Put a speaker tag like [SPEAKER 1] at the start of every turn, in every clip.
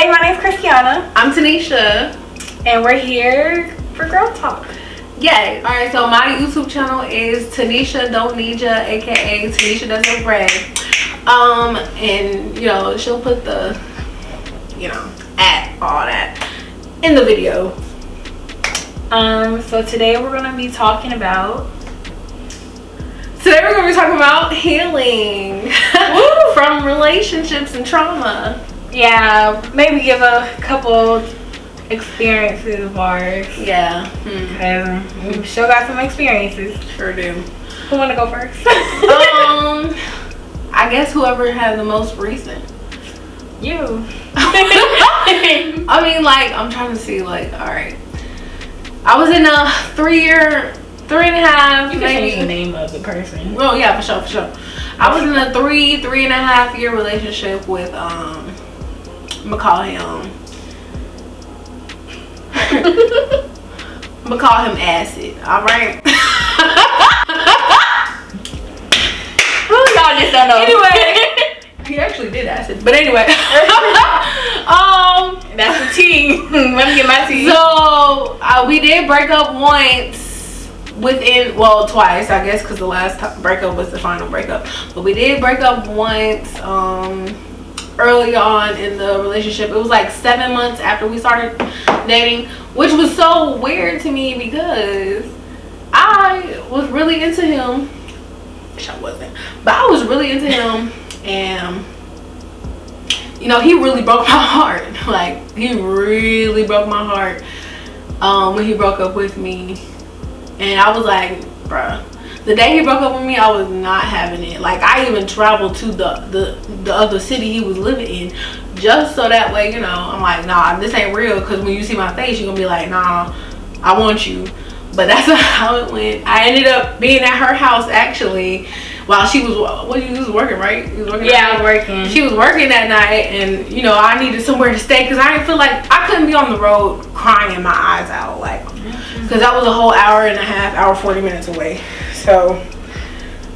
[SPEAKER 1] Hey, my name's Christiana.
[SPEAKER 2] I'm Tenesia.
[SPEAKER 1] And we're here for Girl Talk.
[SPEAKER 2] Yay. Alright, so my YouTube channel is Tenesia Don't Need Ya, aka Tenesia Doesn't Brag. And she'll put the at all that in the video.
[SPEAKER 1] So today we're gonna be talking about
[SPEAKER 2] healing from relationships and trauma.
[SPEAKER 1] Yeah, maybe give a couple experiences of ours.
[SPEAKER 2] Yeah.
[SPEAKER 1] We still got some experiences.
[SPEAKER 2] Sure do.
[SPEAKER 1] Who wanna go first?
[SPEAKER 2] I guess whoever had the most recent.
[SPEAKER 1] You.
[SPEAKER 2] I mean, I'm trying to see, alright. I was in a 3.5.
[SPEAKER 1] You can change the name of the person.
[SPEAKER 2] Oh yeah, for sure. I was in a 3.5 year relationship with I'ma call him Acid. Alright.
[SPEAKER 1] Y'all just don't know.
[SPEAKER 2] Anyway, he actually did acid. But anyway.
[SPEAKER 1] That's the tea. Let me get my tea.
[SPEAKER 2] So we did break up once. Twice, I guess, because the last breakup was the final breakup. But we did break up once early on in the relationship. It was 7 months after we started dating, which was so weird to me because I was really into him. Wish I wasn't, but I was really into him, and he really broke my heart. He really broke my heart when he broke up with me. And I was like, bruh, the day he broke up with me, I was not having it. I even traveled to the other city he was living in just so that way, I'm like, nah, this ain't real. Because when you see my face, you're going to be like, nah, I want you. But that's how it went. I ended up being at her house, actually, while she was, you was working, right? You was working.
[SPEAKER 1] Yeah, I was working.
[SPEAKER 2] She was working that night, and, I needed somewhere to stay because I didn't feel like I couldn't be on the road crying my eyes out, because that was a whole hour 40 minutes away. So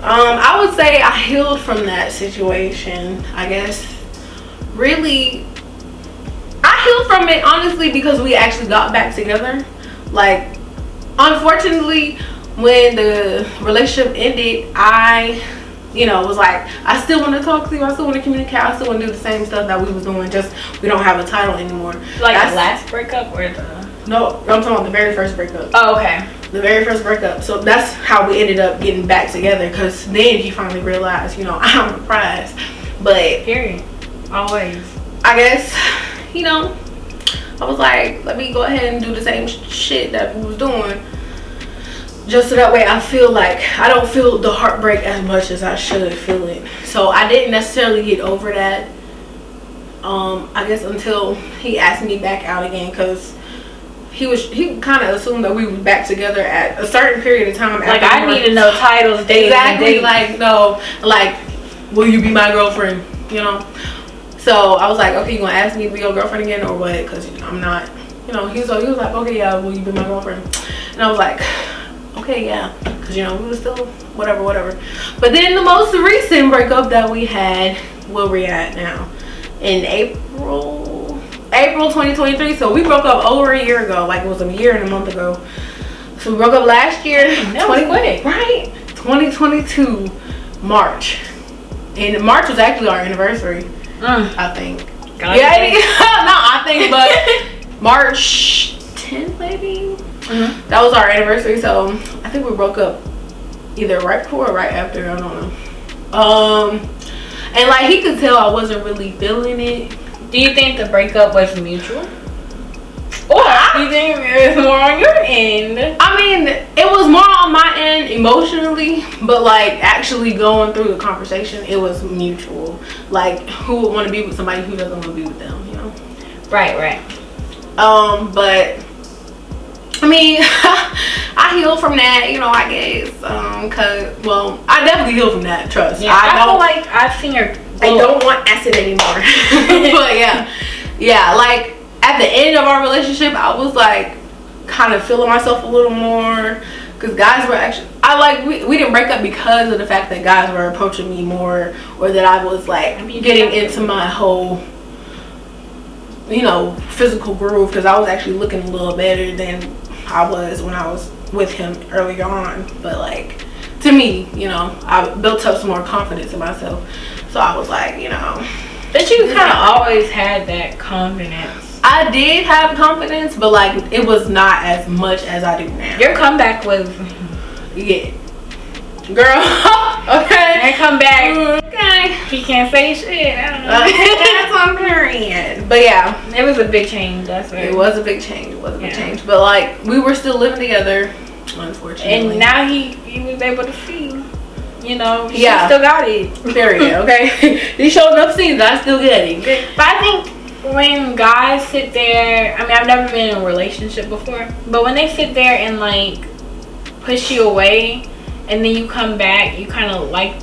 [SPEAKER 2] I would say I healed from that situation. I guess really I healed from it honestly because we actually got back together. Unfortunately, when the relationship ended, I was like, I still want to talk to you, I still want to communicate, I still want to do the same stuff that we was doing, just we don't have a title anymore.
[SPEAKER 1] The last breakup or the...
[SPEAKER 2] No, I'm talking about the very first breakup.
[SPEAKER 1] Oh, okay.
[SPEAKER 2] The very first breakup. So that's how we ended up getting back together, because then he finally realized, I'm the prize. But
[SPEAKER 1] period. Always.
[SPEAKER 2] I guess, I was like, let me go ahead and do the same shit that we was doing, just so that way I feel like I don't feel the heartbreak as much as I should feel it. So I didn't necessarily get over that, I guess, until he asked me back out again, because he kind of assumed that we were back together at a certain period of time.
[SPEAKER 1] I need to know titles, dates,
[SPEAKER 2] exactly. No, will you be my girlfriend? So I was like, okay, you gonna ask me to be your girlfriend again or what? Because I'm not. He was like, okay, yeah, will you be my girlfriend? And I was like, okay, yeah, because we were still whatever. But then the most recent breakup that we had, where we at now, in April 2023. So we broke up over a year ago. It was a year and a month ago. So we broke up last year.
[SPEAKER 1] That was quick,
[SPEAKER 2] right? 2022 March, and March was actually our anniversary. I think. But March 10th maybe. That was our anniversary. So I think we broke up either right before or right after. I don't know. And he could tell I wasn't really feeling it.
[SPEAKER 1] Do you think the breakup was mutual? Or do you think it was more on your end?
[SPEAKER 2] I mean, it was more on my end emotionally, but actually going through the conversation, it was mutual. Who would want to be with somebody who doesn't want to be with them,
[SPEAKER 1] Right.
[SPEAKER 2] But I mean, I healed from that, I guess. I definitely healed from that, trust.
[SPEAKER 1] Yeah, I feel like I've seen her.
[SPEAKER 2] I don't want acid anymore. But yeah, at the end of our relationship, I was kind of feeling myself a little more, because guys were actually, we didn't break up because of the fact that guys were approaching me more, or that I was getting into my whole you know, physical groove, because I was actually looking a little better than I was when I was with him earlier on. But like, to me, you know, I built up some more confidence in myself. So I was like, you know.
[SPEAKER 1] But you kind of always had that confidence.
[SPEAKER 2] I did have confidence, but like, it was not as much as I do now.
[SPEAKER 1] Your comeback was,
[SPEAKER 2] yeah. Girl, okay.
[SPEAKER 1] And come back.
[SPEAKER 2] Okay.
[SPEAKER 1] He can't say shit. I don't know.
[SPEAKER 2] That's what I'm hearing. But yeah,
[SPEAKER 1] it was a big change. That's right.
[SPEAKER 2] it was a big change. It was a big change. But like, we were still living together, unfortunately.
[SPEAKER 1] And now he was able to see. You know, she
[SPEAKER 2] yeah,
[SPEAKER 1] still got it.
[SPEAKER 2] Period. Okay. He showed enough scenes. I still get it. Okay?
[SPEAKER 1] But I think when guys sit there, I mean, I've never been in a relationship before, but when they sit there and like push you away, and then you come back, you kind of like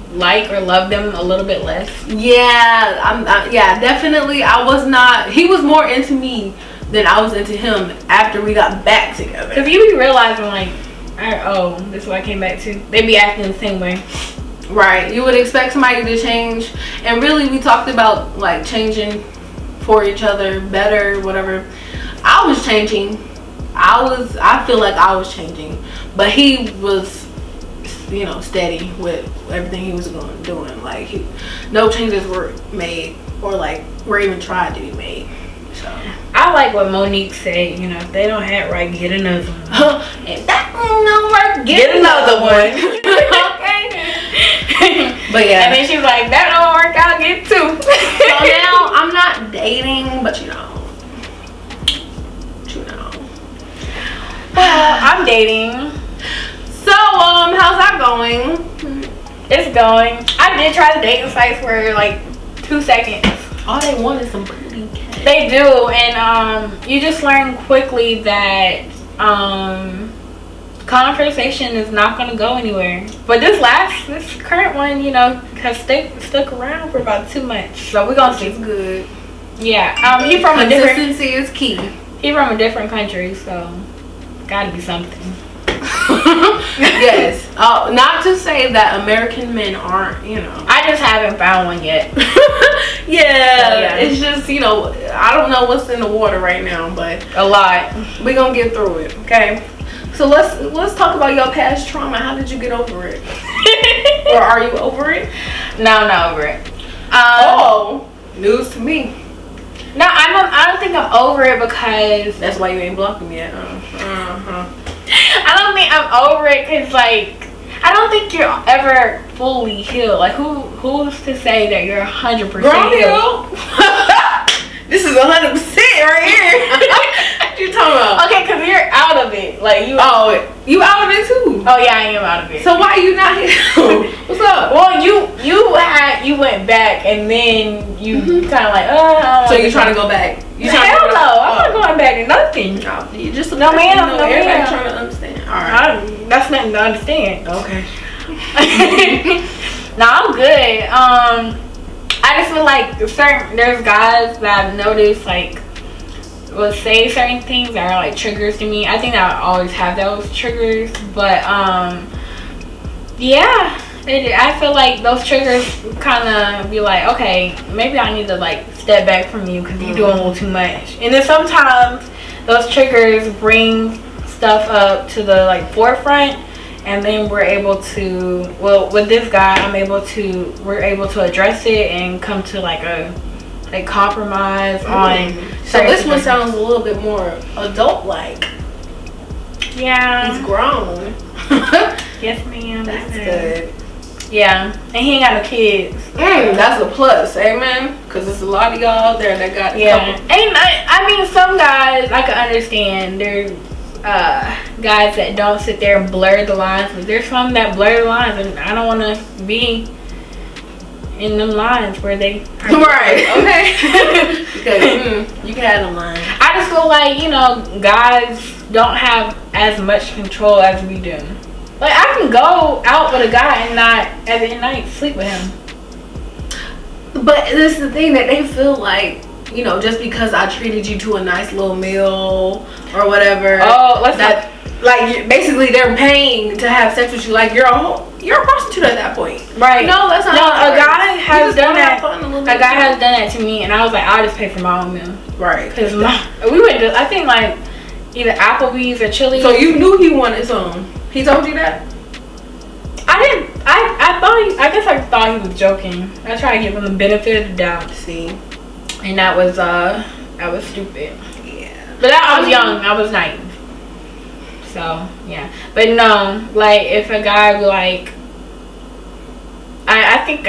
[SPEAKER 1] or love them a little bit less.
[SPEAKER 2] Yeah, yeah, definitely. I was not. He was more into me than I was into him after we got back together.
[SPEAKER 1] Cause you be realizing like, oh, this is what I came back to. They be acting the same way.
[SPEAKER 2] Right. You would expect somebody to change, and really, we talked about like changing for each other, better, whatever. I was changing. I feel like I was changing, but he was, you know, steady with everything he was doing. Like, no changes were made or like were even tried to be made. So
[SPEAKER 1] I like what Monique said. You know, if they don't have it right, get another one.
[SPEAKER 2] If that don't work, get another one. Okay. But yeah.
[SPEAKER 1] And then she's like, that don't work out, get two.
[SPEAKER 2] So now I'm not dating, but you know.
[SPEAKER 1] Well, I'm dating.
[SPEAKER 2] So, how's that going?
[SPEAKER 1] It's going. I did try the dating sites for like 2 seconds.
[SPEAKER 2] All they want is some booty.
[SPEAKER 1] They do, and you just learn quickly that conversation is not going to go anywhere. But this current one, you know, has stuck around for about 2 months. So we're gonna see.
[SPEAKER 2] It's good.
[SPEAKER 1] Yeah. He from a different.
[SPEAKER 2] Consistency is key.
[SPEAKER 1] He from a different country, so gotta be something.
[SPEAKER 2] Yes. Not to say that American men aren't, you know.
[SPEAKER 1] I just haven't found one yet.
[SPEAKER 2] Yeah. It's just, you know, I don't know what's in the water right now, but
[SPEAKER 1] a lot.
[SPEAKER 2] We're gonna get through it, okay? So let's talk about your past trauma. How did you get over it? Or are you over it?
[SPEAKER 1] No, I'm not over it.
[SPEAKER 2] News to me.
[SPEAKER 1] No, I don't think I'm over it because
[SPEAKER 2] that's why you ain't blocking me yet.
[SPEAKER 1] I don't think I'm over it because, like, I don't think you're ever fully healed. Like, who's to say that you're 100% healed?
[SPEAKER 2] This is 100% right here. What you talking about?
[SPEAKER 1] Okay, because you're out of it. Like, you
[SPEAKER 2] out of it too?
[SPEAKER 1] Oh yeah, I am out of it.
[SPEAKER 2] So why are you not healed? What's up?
[SPEAKER 1] Well, you went back and then you kind of like,
[SPEAKER 2] so you're trying to go back?
[SPEAKER 1] Hell no, I'm not going back to nothing.
[SPEAKER 2] No, you just
[SPEAKER 1] no man.
[SPEAKER 2] Everybody trying to understand. All right,
[SPEAKER 1] that's nothing to understand.
[SPEAKER 2] Okay.
[SPEAKER 1] No, I'm good. I just feel like there's guys that I've noticed like will say certain things that are like triggers to me. I think that I always have those triggers, but yeah, I feel like those triggers kind of be like, okay, maybe I need to like step back from you because you're doing a little too much. And then sometimes those triggers bring stuff up to the like forefront, and then we're able to, well, with this guy, we're able to address it and come to like a compromise on.
[SPEAKER 2] So this one sounds a little bit more adult-like.
[SPEAKER 1] Yeah.
[SPEAKER 2] He's grown.
[SPEAKER 1] Yes, ma'am.
[SPEAKER 2] That's good.
[SPEAKER 1] Yeah, and he ain't got no kids.
[SPEAKER 2] That's a plus, amen. Because there's a lot of y'all out there that got.
[SPEAKER 1] Yeah. I mean, some guys I can understand. There's guys that don't sit there and blur the lines, but there's some that blur the lines, and I don't want to be in them lines where they are
[SPEAKER 2] right. Okay. Because you can have them lines.
[SPEAKER 1] I just feel like, you know, guys don't have as much control as we do. Like, I can go out with a guy and not at the night sleep with him.
[SPEAKER 2] But this is the thing, that they feel like, you know, just because I treated you to a nice little meal or whatever.
[SPEAKER 1] Oh,
[SPEAKER 2] like basically they're paying to have sex with you. Like, you're a whole, you're a prostitute at that point.
[SPEAKER 1] Right.
[SPEAKER 2] No, that's not.
[SPEAKER 1] No, a guy has done that.
[SPEAKER 2] A
[SPEAKER 1] guy has done that to me, and I was like, I'll just pay for my own meal.
[SPEAKER 2] Right.
[SPEAKER 1] Because we went to, I think, like, either Applebee's or Chili's.
[SPEAKER 2] So you knew he wanted some. He told you that?
[SPEAKER 1] I guess I thought he was joking. I tried to give him the benefit of the doubt.
[SPEAKER 2] See?
[SPEAKER 1] And that was stupid.
[SPEAKER 2] Yeah.
[SPEAKER 1] But I was young. I was naive. So, yeah. But no, like, if a guy be like, I think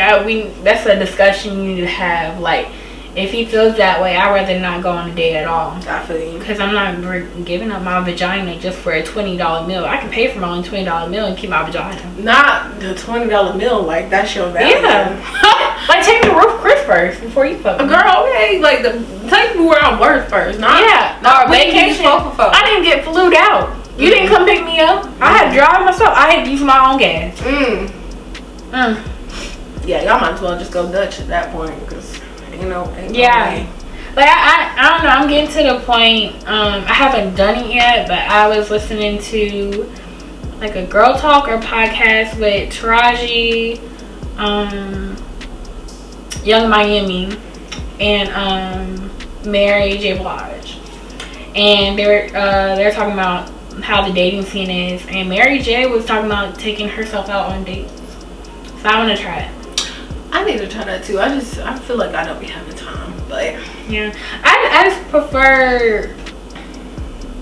[SPEAKER 1] that's a discussion you need to have. Like, if he feels that way, I'd rather not go on a date at all.
[SPEAKER 2] I feel you.
[SPEAKER 1] Because I'm not giving up my vagina just for a $20 meal. I can pay for my own $20 meal and keep my vagina.
[SPEAKER 2] Not the $20 meal, like, that's your value.
[SPEAKER 1] Yeah. Like, take me to Ruth Chris first before you fuck me.
[SPEAKER 2] Girl, okay. Like, take me where I'm worth first. Not vacation.
[SPEAKER 1] I didn't get flued out. You didn't come pick me up. I had to drive myself. I had to use my own gas.
[SPEAKER 2] Yeah, y'all might as well just go Dutch at that point, because ain't no way.
[SPEAKER 1] Like, I don't know. I'm getting to the point. I haven't done it yet, but I was listening to like a girl talk or podcast with Taraji, Young Miami, and Mary J. Blige, and they're talking about how the dating scene is, and Mary J was talking about taking herself out on dates. So I want to try it.
[SPEAKER 2] I need to try that too. I feel like I don't be having time, but
[SPEAKER 1] yeah, I just prefer.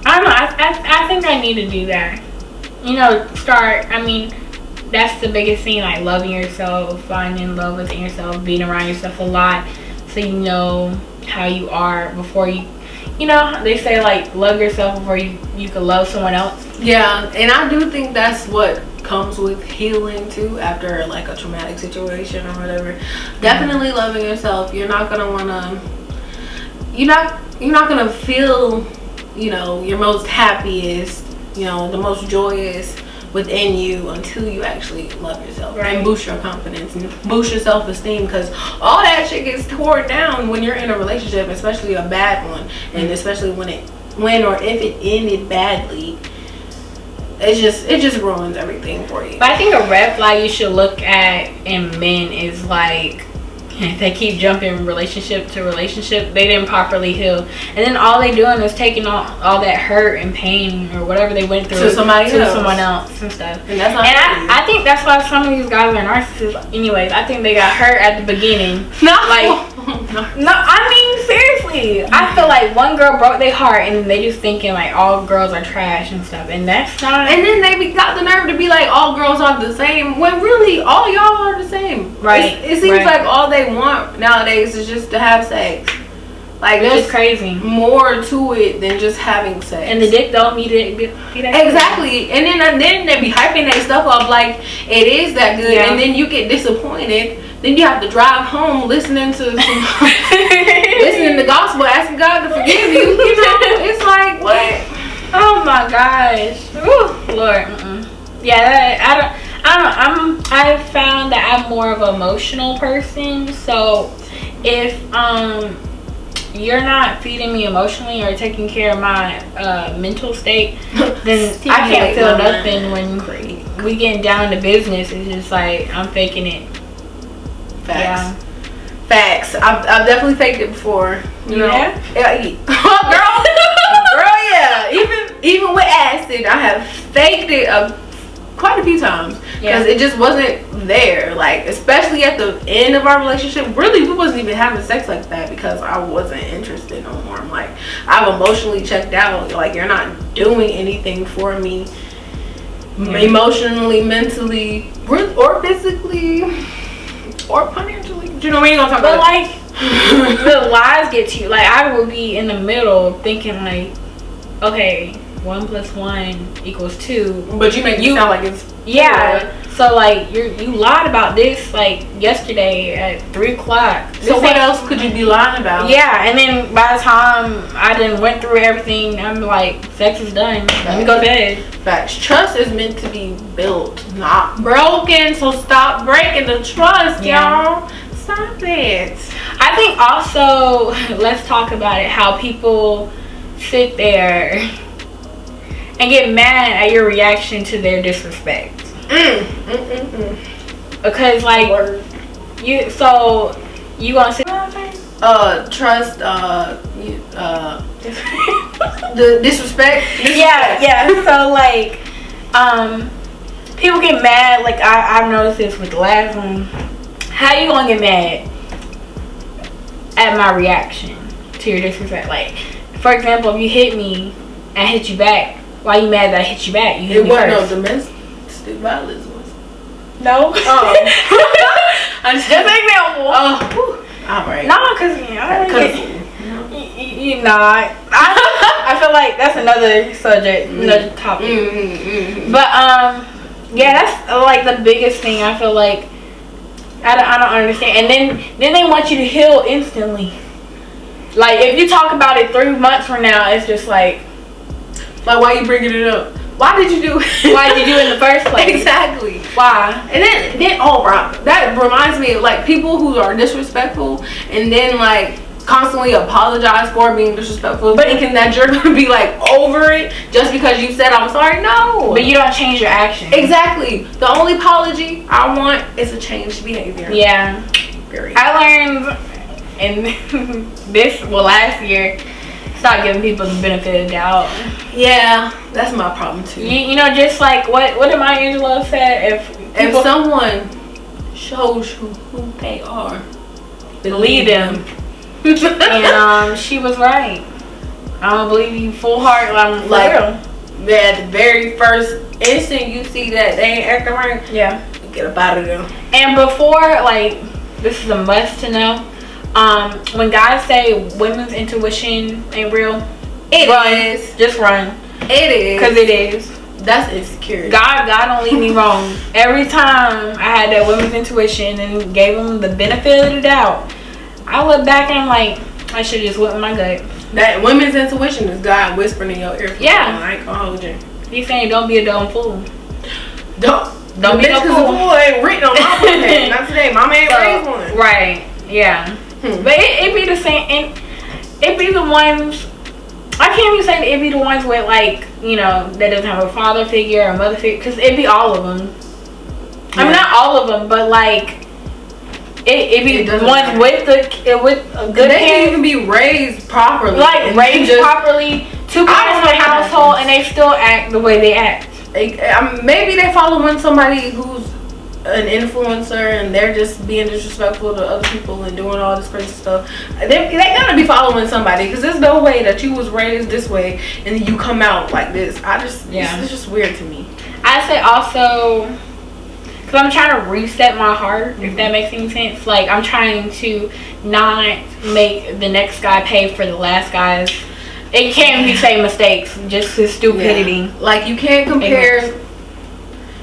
[SPEAKER 1] I don't know. I think I need to do that. You know, I mean, that's the biggest thing. Like loving yourself, finding love within yourself, being around yourself a lot, so you know how you are before you. You know, they say like love yourself before you can love someone else.
[SPEAKER 2] Yeah, and I do think that's what comes with healing too, after like a traumatic situation or whatever. Definitely loving yourself. You're not gonna wanna. You're not gonna feel, you know, your most happiest, you know, the most joyous within you until you actually love yourself, right? And boost your confidence and boost your self-esteem, because all that shit gets torn down when you're in a relationship, especially a bad one, and especially when or if it ended badly. It just ruins everything for you.
[SPEAKER 1] But I think a red flag you should look at in men is like, if they keep jumping relationship to relationship, they didn't properly heal, and then all they doing is taking all that hurt and pain or whatever they went through
[SPEAKER 2] to someone
[SPEAKER 1] else and stuff.
[SPEAKER 2] And that's not.
[SPEAKER 1] And I think that's why some of these guys are narcissists. Anyways, I think they got hurt at the beginning. No, I mean seriously. I feel like one girl broke their heart, and they just thinking like all girls are trash and stuff, and that's not.
[SPEAKER 2] And then they got the nerve to be like all girls are the same, when really all y'all are the same.
[SPEAKER 1] Right.
[SPEAKER 2] It seems like all they want nowadays is just to have sex. Like,
[SPEAKER 1] there's crazy
[SPEAKER 2] more to it than just having sex.
[SPEAKER 1] And the dick don't need it.
[SPEAKER 2] Exactly. And then they be hyping that stuff up like it is that good, and then you get disappointed. Then you have to drive home listening to gospel, asking God to forgive you. You know, it's like, what?
[SPEAKER 1] Oh my gosh. Ooh, Lord. Yeah, I found that I'm more of an emotional person. So if you're not feeding me emotionally or taking care of my mental state, then I can't feel nothing. When we getting down to business, it's just like I'm faking it.
[SPEAKER 2] Facts.
[SPEAKER 1] Yeah.
[SPEAKER 2] Facts. I've definitely faked it before. You know?
[SPEAKER 1] Yeah.
[SPEAKER 2] Girl, yeah. Even with acid, I have faked it quite a few times, because it just wasn't there. Like, especially at the end of our relationship, really we wasn't even having sex like that because I wasn't interested no more. I'm like, I've emotionally checked out. Like, you're not doing anything for me, emotionally, mentally, or physically, or financially. Do you know what I mean?
[SPEAKER 1] But like, the lies get to you. Like, I would be in the middle thinking like, okay, 1 + 1 = 2.
[SPEAKER 2] But you make it sound like it's
[SPEAKER 1] So like you lied about this like yesterday at 3 o'clock.
[SPEAKER 2] So what else could you be lying about?
[SPEAKER 1] Yeah, and then by the time I done went through everything, I'm like, sex is done. Let me go to bed.
[SPEAKER 2] Facts. Trust is meant to be built, not broken. So stop breaking the trust, y'all. Stop it.
[SPEAKER 1] I think also, let's talk about it, how people sit there and get mad at your reaction to their disrespect. Because like you gonna say
[SPEAKER 2] trust, the disrespect.
[SPEAKER 1] Yeah. So like, people get mad. Like I've noticed this with the last one. How you gonna get mad at my reaction to your disrespect? Like, for example, if you hit me and I hit you back, why you mad that I hit you back? You hit me first.
[SPEAKER 2] It wasn't no domestic violence.
[SPEAKER 1] No.
[SPEAKER 2] Oh. Just an example. Oh. All right.
[SPEAKER 1] Nah, cause you not. I feel like that's another subject, another topic. But yeah, that's like the biggest thing. I feel like I don't understand. And then they want you to heal instantly. Like if you talk about it 3 months from now, it's just like
[SPEAKER 2] why you bringing it up? Why did you do it?
[SPEAKER 1] Why did you do it in the first place?
[SPEAKER 2] Exactly.
[SPEAKER 1] Why?
[SPEAKER 2] And then that reminds me of like people who are disrespectful and then like constantly apologize for being disrespectful, but thinking that you're gonna be like over it just because you said I'm sorry. No.
[SPEAKER 1] But you don't change your action.
[SPEAKER 2] Exactly. The only apology I want is a changed behavior.
[SPEAKER 1] Yeah.
[SPEAKER 2] Period.
[SPEAKER 1] I learned in last year, stop giving people the benefit of the doubt.
[SPEAKER 2] Yeah, that's my problem too.
[SPEAKER 1] You know, just like what did Maya Angelou say?
[SPEAKER 2] If someone shows you who they are,
[SPEAKER 1] believe them. And she was right. I don't believe you full heart. I'm like
[SPEAKER 2] at the very first instant you see that they ain't acting right.
[SPEAKER 1] Yeah,
[SPEAKER 2] get up out of them.
[SPEAKER 1] And before, like, this is a must to know. When guys say women's intuition ain't real,
[SPEAKER 2] it is.
[SPEAKER 1] Just run.
[SPEAKER 2] It is.
[SPEAKER 1] Cause it is.
[SPEAKER 2] That's insecurity.
[SPEAKER 1] God don't leave me wrong. Every time I had that women's intuition and gave them the benefit of the doubt, I look back and I'm like, I should have just went with my gut.
[SPEAKER 2] That women's intuition is God whispering in your ear.
[SPEAKER 1] Yeah.
[SPEAKER 2] I ain't gonna hold you.
[SPEAKER 1] He's saying don't be a dumb fool.
[SPEAKER 2] Don't be a fool. The fool ain't written on my forehead. Not today. Mama ain't raised one.
[SPEAKER 1] Right. Yeah. But it be the same, and it be the ones. I can't even say it be the ones with, like, you know, that doesn't have a father figure or a mother figure, because it be all of them. Yeah. I mean, not all of them, but like it be the ones with a good.
[SPEAKER 2] They can't even be raised properly.
[SPEAKER 1] Like raised properly, 2 parents in the household, and they still act the way they act.
[SPEAKER 2] Maybe they following somebody who's an influencer and they're just being disrespectful to other people and doing all this crazy stuff. They gotta be following somebody, because there's no way that you was raised this way and then you come out like this. It's just weird to me.
[SPEAKER 1] I say also, because I'm trying to reset my heart, if that makes any sense. Like, I'm trying to not make the next guy pay for the last guy's. It can't be same mistakes, just his stupidity.
[SPEAKER 2] Yeah. Like, you can't compare.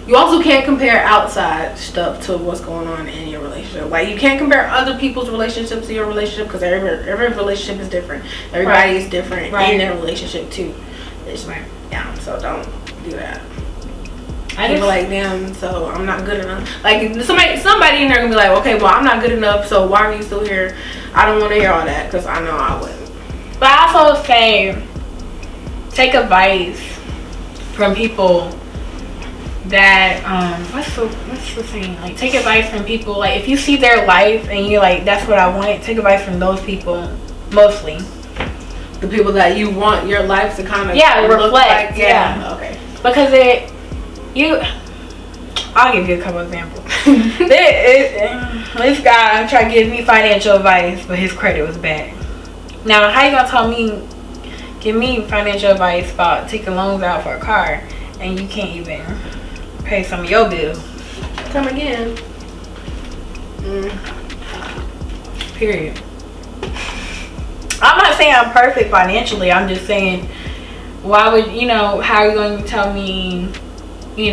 [SPEAKER 2] You also can't compare outside stuff to what's going on in your relationship. Like, you can't compare other people's relationships to your relationship, because every relationship is different. Everybody is different in their relationship too. Yeah, so don't do that. I just like them, so I'm not good enough. Like, somebody in there gonna be like, okay, well, I'm not good enough, so why are you still here? I don't want to hear all that, because I know I wouldn't.
[SPEAKER 1] But I also say, take advice from people that what's the saying? Like, take advice from people. Like, if you see their life and you're like, that's what I want, take advice from those people. Mostly
[SPEAKER 2] the people that you want your life to kind of
[SPEAKER 1] reflect like.
[SPEAKER 2] Okay,
[SPEAKER 1] because I'll give you a couple examples. This guy tried to give me financial advice, but his credit was bad. Now, how you gonna give me financial advice about taking loans out for a car and you can't even pay some of your bills?
[SPEAKER 2] Come again.
[SPEAKER 1] Period. I'm not saying I'm perfect financially. I'm just saying, why would how are you going to tell me, do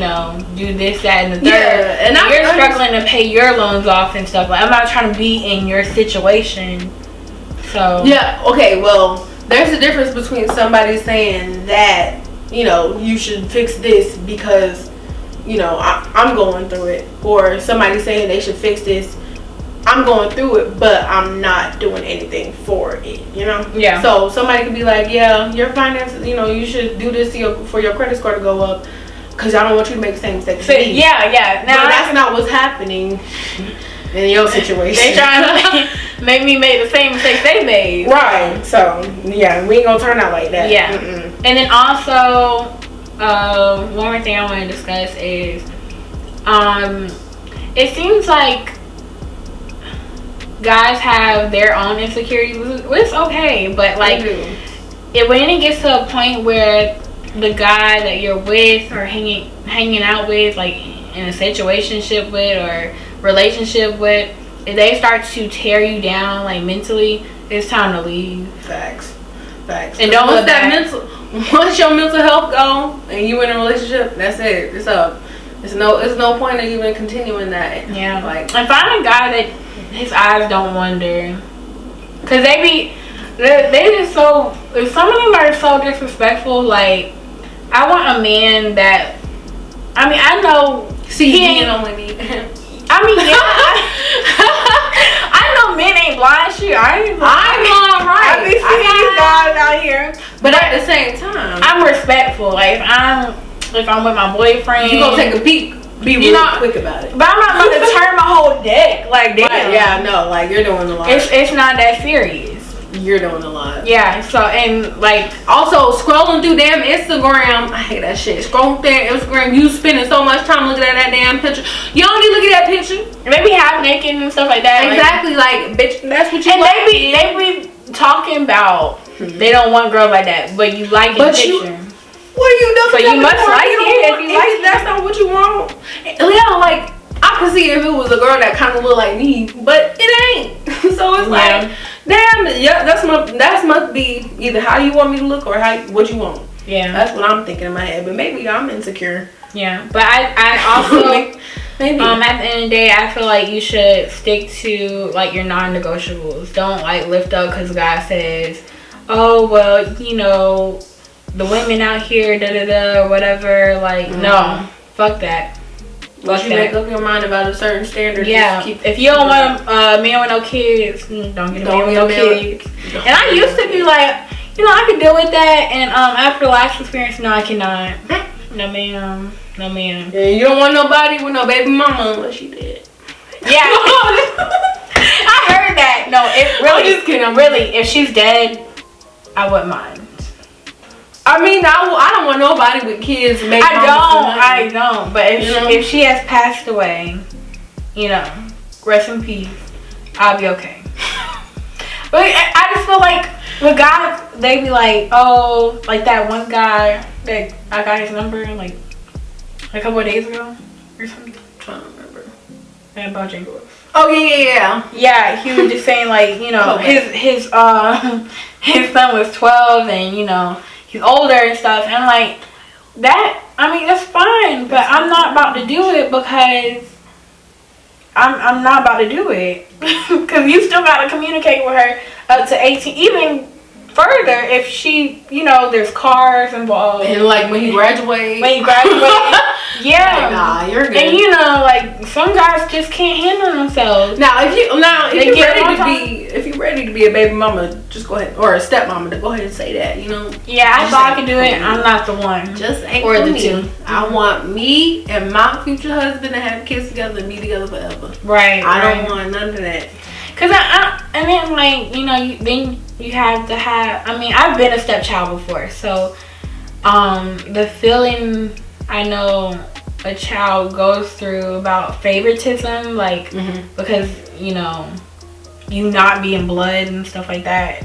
[SPEAKER 1] this, that, and the third?
[SPEAKER 2] Yeah, and
[SPEAKER 1] you're struggling to pay your loans off and stuff. Like, I'm not trying to be in your situation. So
[SPEAKER 2] yeah, okay, well, there's a difference between somebody saying that, you should fix this because, I'm going through it, or somebody saying they should fix this, I'm going through it, but I'm not doing anything for it,
[SPEAKER 1] Yeah.
[SPEAKER 2] So somebody could be like, yeah, your finances, you should do this for your credit score to go up, because I don't want you to make the same mistake.
[SPEAKER 1] Yeah.
[SPEAKER 2] Now that's not what's happening in your situation.
[SPEAKER 1] They trying to make me make the same mistakes they made.
[SPEAKER 2] Right. So yeah, we ain't gonna turn out like that.
[SPEAKER 1] Yeah. And then also, one more thing I want to discuss is, it seems like guys have their own insecurities, which is okay, but like, when it gets to a point where the guy that you're with or hanging out with, like in a situationship with or relationship with, if they start to tear you down like mentally, it's time to leave.
[SPEAKER 2] Facts.
[SPEAKER 1] And don't let that
[SPEAKER 2] once your mental health go and you in a relationship, that's it. It's up. It's no point in even continuing that.
[SPEAKER 1] Yeah.
[SPEAKER 2] Like,
[SPEAKER 1] and find a guy that his eyes don't wander, cause they just so. Some of them are so disrespectful. Like, I want a man that. I mean, I know.
[SPEAKER 2] See, he only need.
[SPEAKER 1] I mean, I know men ain't blind. Shit, I ain't blind,
[SPEAKER 2] right?
[SPEAKER 1] I be seeing these guys out here,
[SPEAKER 2] but at the same time,
[SPEAKER 1] I'm respectful. Like, if I'm with my boyfriend,
[SPEAKER 2] you gonna take a peek. Be really quick about it.
[SPEAKER 1] But I'm not about to turn my whole deck. Like, damn.
[SPEAKER 2] Right, yeah, no, like, you're doing a lot.
[SPEAKER 1] It's not that serious.
[SPEAKER 2] You're doing a lot.
[SPEAKER 1] Yeah, so, and like,
[SPEAKER 2] also scrolling through damn Instagram. I hate that shit. Scrolling through Instagram, you spending so much time looking at that damn picture. You don't need to look at that picture.
[SPEAKER 1] They be half naked and stuff like that.
[SPEAKER 2] Exactly, like bitch, that's what you
[SPEAKER 1] and
[SPEAKER 2] like.
[SPEAKER 1] They be talking about they don't want girls like that, but you like the picture.
[SPEAKER 2] What are you doing?
[SPEAKER 1] So you must like it if you like it.
[SPEAKER 2] That's not what you want. Yeah, like, I could see if it was a girl that kind of looked like me, but it ain't. So it's like, damn, yeah, that must be either how you want me to look or what you want.
[SPEAKER 1] Yeah,
[SPEAKER 2] that's what I'm thinking in my head. But maybe I'm insecure.
[SPEAKER 1] Yeah, but I also maybe at the end of the day, I feel like you should stick to like your non-negotiables. Don't like lift up because God says, oh well, you know, the women out here, da da da, or whatever. Like, no, fuck that.
[SPEAKER 2] Once you make up your mind about a certain standard,
[SPEAKER 1] yeah. If you don't want a man with no kids, don't get a man with no kids. And I used to be like, you know, I could deal with that. And after the last experience, no, I cannot. No ma'am. No ma'am.
[SPEAKER 2] Yeah, you don't want nobody with no baby mama unless she dead.
[SPEAKER 1] Yeah. I heard that. No, it really. I'm just kidding. Really, if she's dead, I wouldn't mind.
[SPEAKER 2] I mean, I don't want nobody with kids.
[SPEAKER 1] I don't. But if she has passed away, you know, rest in peace, I'll be okay. But I just feel like with guys, they be like, oh, like that one guy that I got his number like a couple of days ago or something.
[SPEAKER 2] I'm trying to remember.
[SPEAKER 1] And about Jingles.
[SPEAKER 2] Oh yeah.
[SPEAKER 1] Yeah, he was just saying like, you know, his son was 12 and you know he's older and stuff, and I'm like, that, I mean, that's fine, but I'm not about to do it because I'm not about to do it. Because you still got to communicate with her up to 18, even further if she, you know, there's cars involved.
[SPEAKER 2] And like when you graduate.
[SPEAKER 1] Yeah.
[SPEAKER 2] Like, nah, you're good.
[SPEAKER 1] And you know, like some guys just can't handle themselves.
[SPEAKER 2] If you're ready to be a baby mama, just go ahead, or a stepmama, to go ahead and say that, you know.
[SPEAKER 1] Yeah, I thought I could do it. I'm not the one.
[SPEAKER 2] Just ain't
[SPEAKER 1] or
[SPEAKER 2] for
[SPEAKER 1] the
[SPEAKER 2] me.
[SPEAKER 1] two.
[SPEAKER 2] I want me and my future husband to have kids together and be together forever.
[SPEAKER 1] Right.
[SPEAKER 2] I don't want none of that.
[SPEAKER 1] Cause and then like, you know, then you have to have. I mean, I've been a stepchild before, so the feeling I know a child goes through about favoritism, like because you know you not being blood and stuff like that,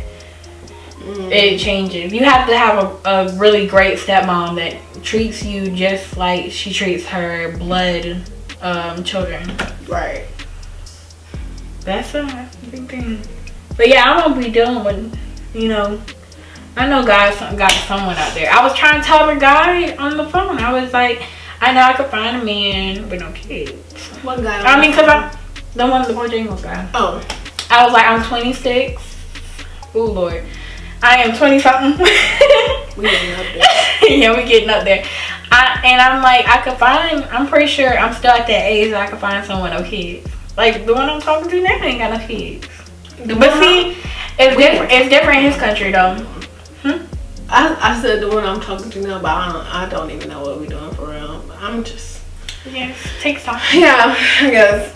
[SPEAKER 1] it changes. You have to have a really great stepmom that treats you just like she treats her blood children.
[SPEAKER 2] Right.
[SPEAKER 1] That's a big thing. But yeah, I'm gonna be dealing with, you know, I know guys got someone out there. I was trying to tell the guy on the phone. I was like, I know I could find a man with no kids.
[SPEAKER 2] What guy?
[SPEAKER 1] I mean, cause I'm the one, the Bojangles guy.
[SPEAKER 2] Oh.
[SPEAKER 1] I was like, I'm 26. Oh Lord, I am 20 something.
[SPEAKER 2] We getting up there.
[SPEAKER 1] Yeah, we getting up there. And I'm like, I'm pretty sure I'm still at that age that I could find someone with no kids. Like the one I'm talking to now ain't got no kids. But see, it's different. It's different in his country though.
[SPEAKER 2] I said the one I'm talking to now, but I don't even know what we're doing for real. I'm just.
[SPEAKER 1] Yes, takes time.
[SPEAKER 2] Yeah, I guess.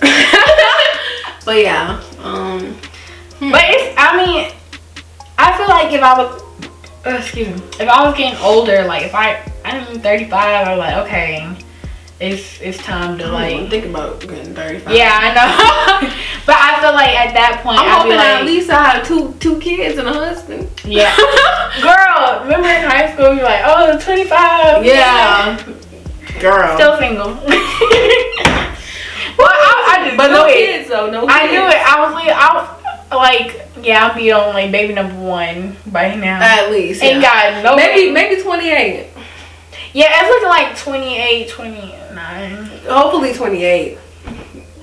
[SPEAKER 2] But yeah.
[SPEAKER 1] But I mean, I feel like if I was, if I was getting older, like if I'm 35, I'm like, okay, it's time to like
[SPEAKER 2] think about getting 35.
[SPEAKER 1] Yeah, I know. But I feel like at that point,
[SPEAKER 2] I'm hoping
[SPEAKER 1] like,
[SPEAKER 2] at least I have two kids and a husband.
[SPEAKER 1] Yeah. Girl, remember in high school, you're like, oh, 25.
[SPEAKER 2] Yeah. Girl.
[SPEAKER 1] Still single. Well, I just
[SPEAKER 2] but
[SPEAKER 1] knew
[SPEAKER 2] no
[SPEAKER 1] it.
[SPEAKER 2] kids though. No kids.
[SPEAKER 1] I knew it. I was like, yeah, I'll be on like baby number 1 by now.
[SPEAKER 2] At least.
[SPEAKER 1] Ain't got no.
[SPEAKER 2] Maybe 28.
[SPEAKER 1] Yeah, it's looking like 28, 29.
[SPEAKER 2] Hopefully 28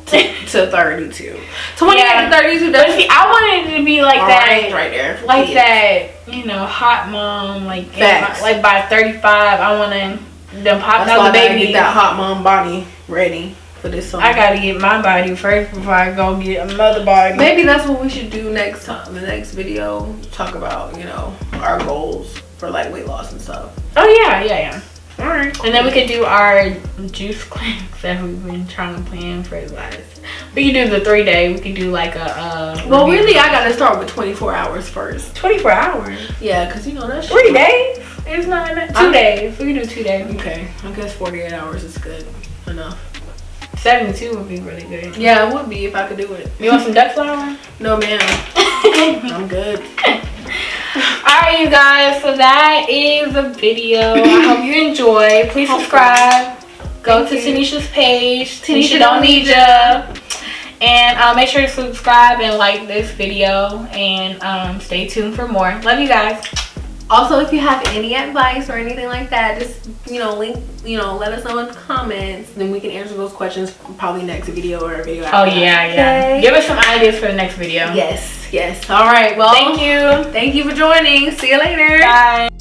[SPEAKER 2] to 32. 28 to 32.
[SPEAKER 1] But see, I wanted it to be like that.
[SPEAKER 2] Range right there.
[SPEAKER 1] Like kids. That, you know, hot mom. Like by 35, I want to them pop out the baby.
[SPEAKER 2] Get that hot mom body ready for this summer.
[SPEAKER 1] I gotta get my body first before I go get another body.
[SPEAKER 2] Maybe that's what we should do next time. The next video, talk about, you know, our goals for like weight loss and stuff.
[SPEAKER 1] Oh yeah. Alright. Cool. And then we could do our juice cleanse that we've been trying to plan for the last. We could do the 3-day. We could do like a.
[SPEAKER 2] Well, really, I gotta start with 24 hours first.
[SPEAKER 1] 24 hours.
[SPEAKER 2] Yeah, cause you know that's
[SPEAKER 1] 3 days. It's not enough. 2 days. We can do 2 days.
[SPEAKER 2] Okay, I guess 48 hours is good enough.
[SPEAKER 1] 72 would be really good.
[SPEAKER 2] Yeah, it would be if I could do it.
[SPEAKER 1] You want some duck flour?
[SPEAKER 2] No, ma'am. I'm good.
[SPEAKER 1] Alright, you guys. So that is the video. I hope you enjoy. Please subscribe. Go to Tenesia's page. Tenesia don't need ya. And make sure to subscribe and like this video. And stay tuned for more. Love you guys.
[SPEAKER 2] Also, if you have any advice or anything like that, just let us know in the comments. Then we can answer those questions probably next video or a video after.
[SPEAKER 1] Oh yeah. Okay. Give us some ideas for the next video.
[SPEAKER 2] Yes. All right. Well,
[SPEAKER 1] thank you
[SPEAKER 2] for joining. See you later.
[SPEAKER 1] Bye.